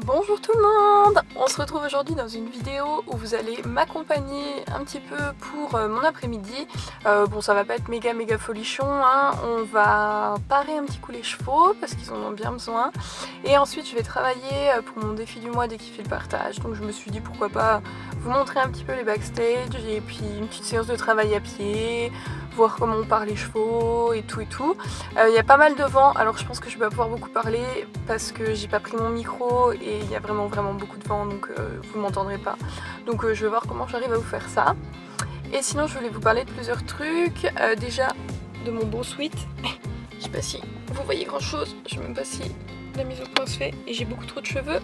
Bonjour tout le monde! On se retrouve aujourd'hui dans une vidéo où vous allez m'accompagner un petit peu pour mon après-midi. Bon, ça va pas être méga folichon, hein. On va parer un petit coup les chevaux parce qu'ils en ont bien besoin. Et ensuite je vais travailler pour mon défi du mois des kiffs et le partage. Donc je me suis dit pourquoi pas vous montrer un petit peu les backstage et puis une petite séance de travail à pied, voir comment on pare les chevaux et tout. Il y a pas mal de vent, alors je pense que je vais pas pouvoir beaucoup parler parce que j'ai pas pris mon micro et il y a vraiment beaucoup de vent, donc vous m'entendrez pas. Donc je vais voir comment j'arrive à vous faire ça. Et sinon je voulais vous parler de plusieurs trucs. Déjà de mon beau sweat. Je sais pas si vous voyez grand chose, je sais même pas si la mise au point se fait et j'ai beaucoup trop de cheveux.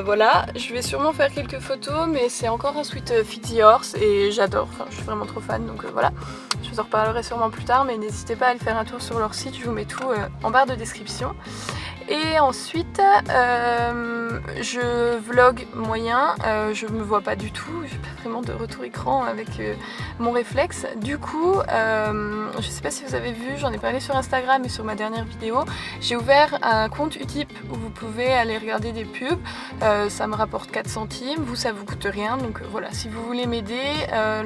Voilà, je vais sûrement faire quelques photos, mais c'est encore un sweat Fit the Horse et j'adore, enfin je suis vraiment trop fan, donc voilà. Je vous en reparlerai sûrement plus tard, mais n'hésitez pas à aller faire un tour sur leur site, je vous mets tout en barre de description. Et ensuite, je vlog moyen, je me vois pas du tout, j'ai pas vraiment de retour écran avec mon réflexe. Du coup, je sais pas si vous avez vu, j'en ai parlé sur Instagram et sur ma dernière vidéo, j'ai ouvert un compte Utip où vous pouvez aller regarder des pubs, ça me rapporte 4 centimes, vous ça vous coûte rien, donc voilà, si vous voulez m'aider,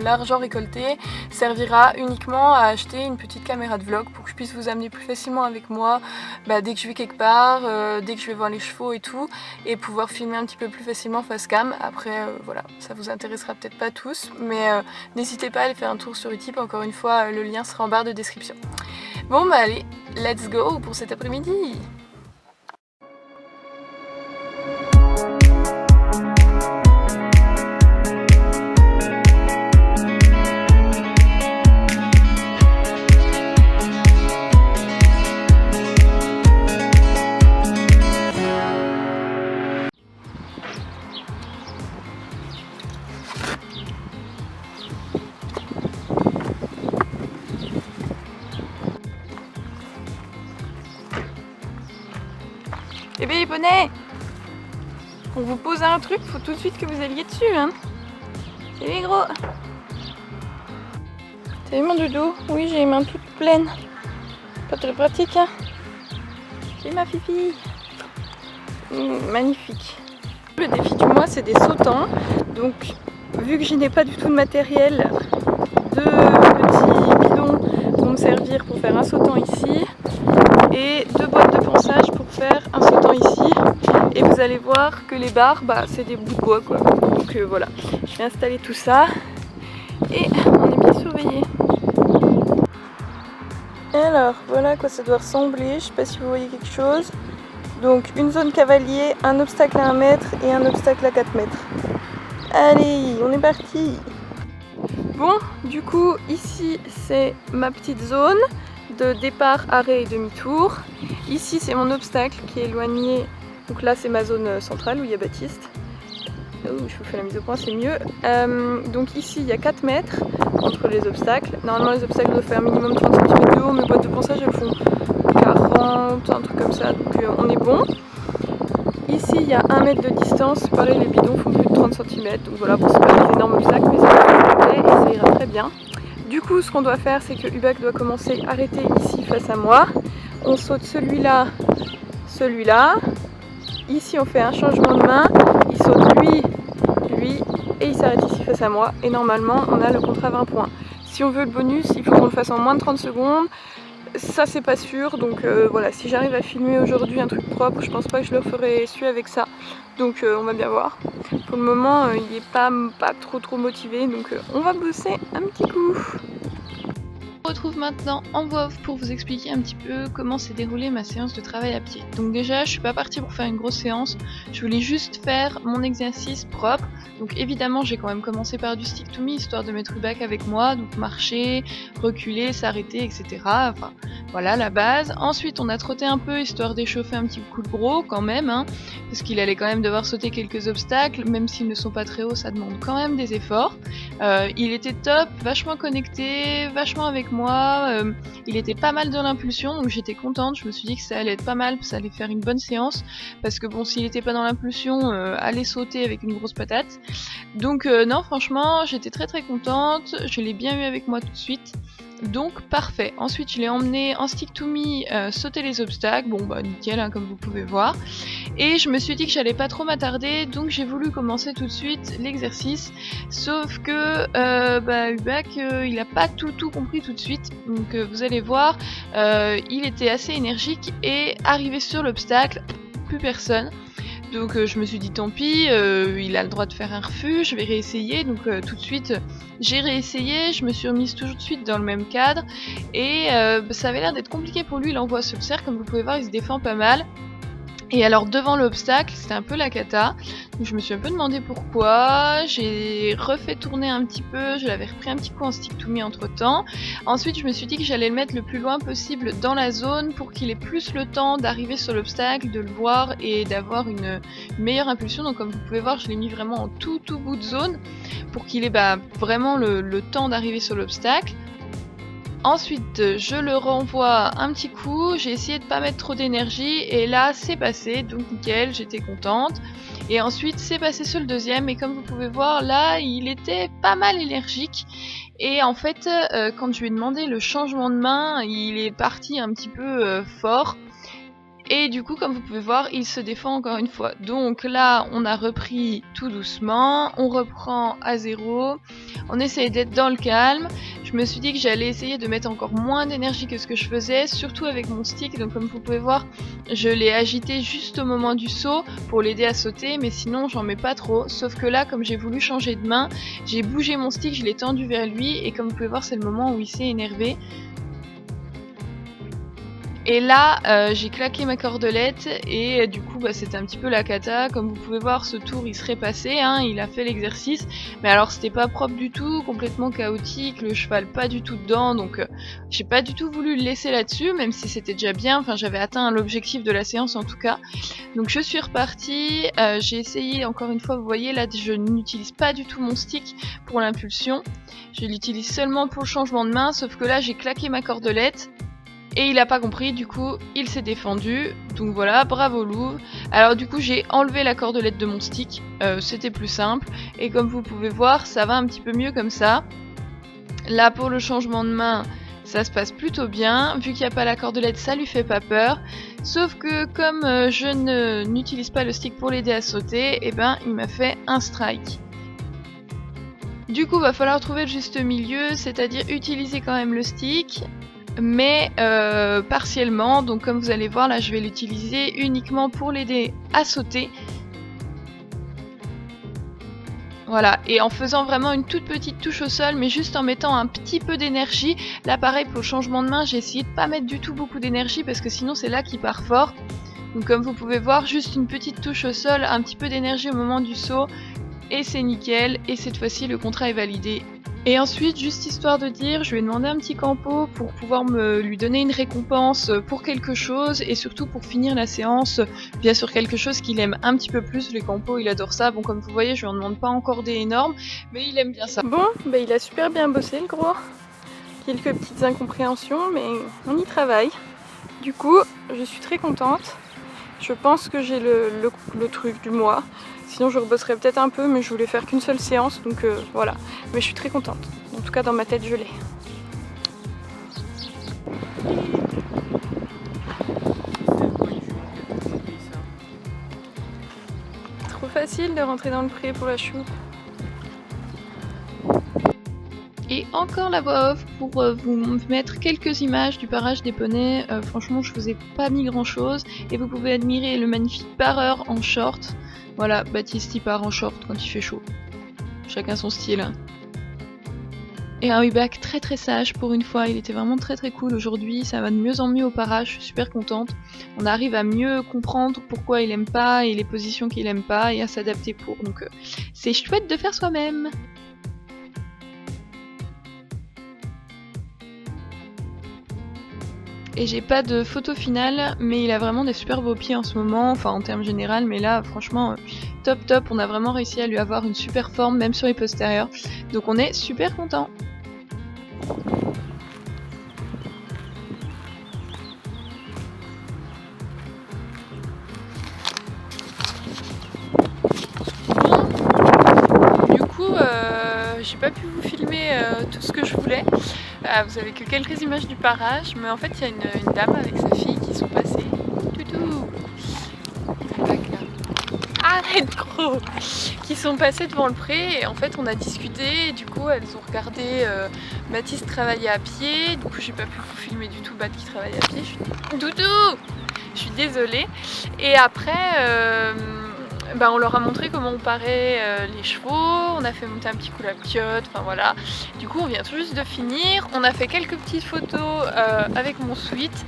l'argent récolté servira uniquement à acheter une petite caméra de vlog pour que je puisse vous amener plus facilement avec moi dès que je vais quelque part, dès que je vais voir les chevaux et tout, et pouvoir filmer un petit peu plus facilement face cam. Après voilà, ça vous intéressera peut-être pas tous, mais n'hésitez pas à aller faire un tour sur Utip, encore une fois le lien sera en barre de description. Bon bah allez, let's go pour cet après-midi. Eh bien les poneys, on vous pose un truc, faut tout de suite que vous alliez dessus, hein. C'est les gros. T'as vu mon doudou? Oui, j'ai les mains toutes pleines. Pas très pratique, hein. C'est ma fifi. Magnifique. Le défi du mois, c'est des sautants. Donc, vu que je n'ai pas du tout de matériel, deux petits bidons vont me servir pour faire un sautant ici. Et deux boîtes de ponçage pour faire un sautant ici. Et vous allez voir que les barres, c'est des bouts de bois quoi. Donc voilà, je vais installer tout ça et on est bien surveillé. Alors voilà à quoi ça doit ressembler, je sais pas si vous voyez quelque chose. Donc une zone cavalier, un obstacle à 1 mètre et un obstacle à 4 mètres. Allez, on est parti. Bon, du coup ici c'est ma petite zone de départ, arrêt et demi-tour. Ici c'est mon obstacle qui est éloigné, donc là c'est ma zone centrale où il y a Baptiste. Oh, je vous fais la mise au point, c'est mieux. Donc ici il y a 4 mètres entre les obstacles. Normalement les obstacles doivent faire minimum 30 cm de haut, mes boîtes de ponçage elles font 40, un truc comme ça, donc on est bon. Ici il y a 1 mètre de distance, pareil les bidons font plus de 30 cm, donc voilà, bon, c'est pas des énormes obstacles mais ça va complet et ça ira très bien. Du coup, ce qu'on doit faire, c'est que Hubac doit commencer à arrêter ici face à moi. On saute celui-là, celui-là. Ici, on fait un changement de main. Il saute lui, lui, et il s'arrête ici face à moi. Et normalement, on a le contrat 20 points. Si on veut le bonus, il faut qu'on le fasse en moins de 30 secondes. Ça, c'est pas sûr. Donc voilà, si j'arrive à filmer aujourd'hui un truc propre, je pense pas que je le ferai su avec ça. Donc on va bien voir. Pour le moment, il est pas trop motivé, donc on va bosser un petit coup. On se retrouve maintenant en voix off pour vous expliquer un petit peu comment s'est déroulée ma séance de travail à pied. Donc déjà, je suis pas partie pour faire une grosse séance, je voulais juste faire mon exercice propre. Donc évidemment, j'ai quand même commencé par du stick to me, histoire de mettre Hubac avec moi, donc marcher, reculer, s'arrêter, etc. Enfin, voilà la base. Ensuite, on a trotté un peu, histoire d'échauffer un petit coup de gros quand même, hein, parce qu'il allait quand même devoir sauter quelques obstacles, même s'ils ne sont pas très hauts, ça demande quand même des efforts. Il était top, vachement connecté, vachement avec moi, il était pas mal dans l'impulsion, donc j'étais contente, je me suis dit que ça allait être pas mal, ça allait faire une bonne séance, parce que bon, s'il était pas dans l'impulsion, aller sauter avec une grosse patate. Donc non, franchement, j'étais très contente, je l'ai bien eu avec moi tout de suite. Donc parfait. Ensuite je l'ai emmené en stick to me sauter les obstacles, bon bah nickel comme vous pouvez voir. Et je me suis dit que j'allais pas trop m'attarder, donc j'ai voulu commencer tout de suite l'exercice. Sauf que Hubac il a pas tout compris tout de suite. Donc vous allez voir, il était assez énergique et arrivé sur l'obstacle, plus personne. Donc je me suis dit tant pis, il a le droit de faire un refus, je vais réessayer. Donc tout de suite j'ai réessayé, je me suis remise tout de suite dans le même cadre. Et ça avait l'air d'être compliqué pour lui, il envoie sur le cercle, comme vous pouvez voir il se défend pas mal. Et alors devant l'obstacle, c'était un peu la cata, donc je me suis un peu demandé pourquoi, j'ai refait tourner un petit peu, je l'avais repris un petit coup en stick to me entre temps. Ensuite je me suis dit que j'allais le mettre le plus loin possible dans la zone pour qu'il ait plus le temps d'arriver sur l'obstacle, de le voir et d'avoir une meilleure impulsion. Donc comme vous pouvez voir, je l'ai mis vraiment en tout bout de zone pour qu'il ait vraiment le temps d'arriver sur l'obstacle. Ensuite, je le renvoie un petit coup, j'ai essayé de pas mettre trop d'énergie et là c'est passé, donc nickel, j'étais contente. Et ensuite c'est passé sur le deuxième et comme vous pouvez voir là, il était pas mal énergique. Et en fait, quand je lui ai demandé le changement de main, il est parti un petit peu fort. Et du coup, comme vous pouvez voir, il se défend encore une fois. Donc là, on a repris tout doucement, on reprend à zéro, on essaye d'être dans le calme. Je me suis dit que j'allais essayer de mettre encore moins d'énergie que ce que je faisais, surtout avec mon stick. Donc comme vous pouvez voir, je l'ai agité juste au moment du saut pour l'aider à sauter, mais sinon j'en mets pas trop. Sauf que là, comme j'ai voulu changer de main, j'ai bougé mon stick, je l'ai tendu vers lui, et comme vous pouvez voir, c'est le moment où il s'est énervé. Et là, j'ai claqué ma cordelette et du coup c'était un petit peu la cata. Comme vous pouvez voir, ce tour il serait passé, il a fait l'exercice. Mais alors c'était pas propre du tout, complètement chaotique, le cheval pas du tout dedans. Donc j'ai pas du tout voulu le laisser là-dessus, même si c'était déjà bien. Enfin j'avais atteint l'objectif de la séance en tout cas. Donc je suis repartie, j'ai essayé encore une fois, vous voyez là je n'utilise pas du tout mon stick pour l'impulsion. Je l'utilise seulement pour le changement de main, sauf que là j'ai claqué ma cordelette. Et il a pas compris, du coup il s'est défendu, donc voilà, bravo Louvre. Alors du coup j'ai enlevé la cordelette de mon stick, c'était plus simple, et comme vous pouvez voir ça va un petit peu mieux comme ça. Là pour le changement de main, ça se passe plutôt bien, vu qu'il n'y a pas la cordelette ça lui fait pas peur. Sauf que comme je n'utilise pas le stick pour l'aider à sauter, et il m'a fait un strike. Du coup va falloir trouver le juste milieu, c'est-à-dire utiliser quand même le stick, mais partiellement. Donc comme vous allez voir là je vais l'utiliser uniquement pour l'aider à sauter. Voilà, et en faisant vraiment une toute petite touche au sol, mais juste en mettant un petit peu d'énergie. Là pareil pour le changement de main, j'ai essayé de pas mettre du tout beaucoup d'énergie parce que sinon c'est là qu'il part fort. Donc comme vous pouvez voir, juste une petite touche au sol, un petit peu d'énergie au moment du saut, et c'est nickel, et cette fois-ci le contrat est validé. Et ensuite, juste histoire de dire, je lui ai demandé un petit campo pour pouvoir lui donner une récompense pour quelque chose et surtout pour finir la séance bien sur quelque chose qu'il aime un petit peu plus. Les campos, il adore ça. Bon, comme vous voyez, je lui en demande pas encore des énormes, mais il aime bien ça. Bon, il a super bien bossé le gros. Quelques petites incompréhensions, mais on y travaille. Du coup, je suis très contente. Je pense que j'ai le truc du mois. Sinon je rebosserais peut-être un peu, mais je voulais faire qu'une seule séance, donc voilà. Mais je suis très contente. En tout cas dans ma tête je l'ai. Trop facile de rentrer dans le pré pour la choupe. Et encore la voix off pour vous mettre quelques images du parage des poneys. Franchement je vous ai pas mis grand chose. Et vous pouvez admirer le magnifique pareur en short. Voilà, Baptiste il part en short quand il fait chaud. Chacun son style. Et un Hubac très très sage pour une fois, il était vraiment très très cool aujourd'hui, ça va de mieux en mieux au parage, je suis super contente. On arrive à mieux comprendre pourquoi il aime pas et les positions qu'il aime pas et à s'adapter pour, donc c'est chouette de faire soi-même. Et j'ai pas de photo finale, mais il a vraiment des super beaux pieds en ce moment, enfin en termes général, mais là franchement top, on a vraiment réussi à lui avoir une super forme même sur les postérieurs, donc on est super content. Bon, du coup j'ai pas pu vous filmer tout ce que je voulais. Ah, vous avez que quelques images du parage, mais en fait il y a une dame avec sa fille qui sont passées. Toutou. Arrête gros. Qui sont passées devant le pré et en fait on a discuté et du coup elles ont regardé Baptiste travailler à pied. Du coup j'ai pas pu vous filmer du tout Bat qui travaille à pied. Je suis désolée. Et après on leur a montré comment on parait les chevaux, on a fait monter un petit coup la piotte, enfin voilà. Du coup on vient tout juste de finir, on a fait quelques petites photos avec mon suite.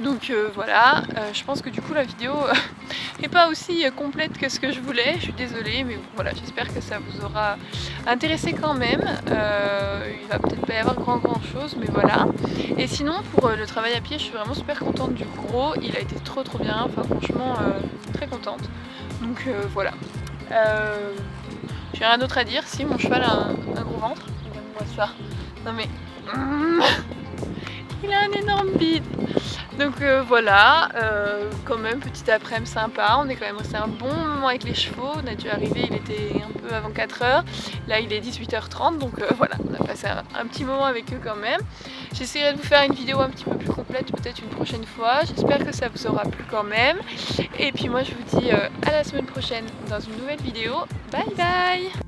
Donc voilà, je pense que du coup la vidéo n'est pas aussi complète que ce que je voulais, je suis désolée, mais voilà, j'espère que ça vous aura intéressé quand même. Il va peut-être pas y avoir grand chose, mais voilà. Et sinon pour le travail à pied, je suis vraiment super contente du gros, il a été trop bien, enfin franchement très contente. Donc voilà. J'ai rien d'autre à dire, si mon cheval a un gros ventre, regarde-moi ça. Non mais... il a un énorme bide. Donc voilà, quand même petit après-midi sympa, on est quand même resté un bon moment avec les chevaux, on a dû arriver, il était un peu avant 4h, là il est 18h30, donc voilà, on a passé un petit moment avec eux quand même. J'essaierai de vous faire une vidéo un petit peu plus complète peut-être une prochaine fois, j'espère que ça vous aura plu quand même. Et puis moi je vous dis à la semaine prochaine dans une nouvelle vidéo, bye bye.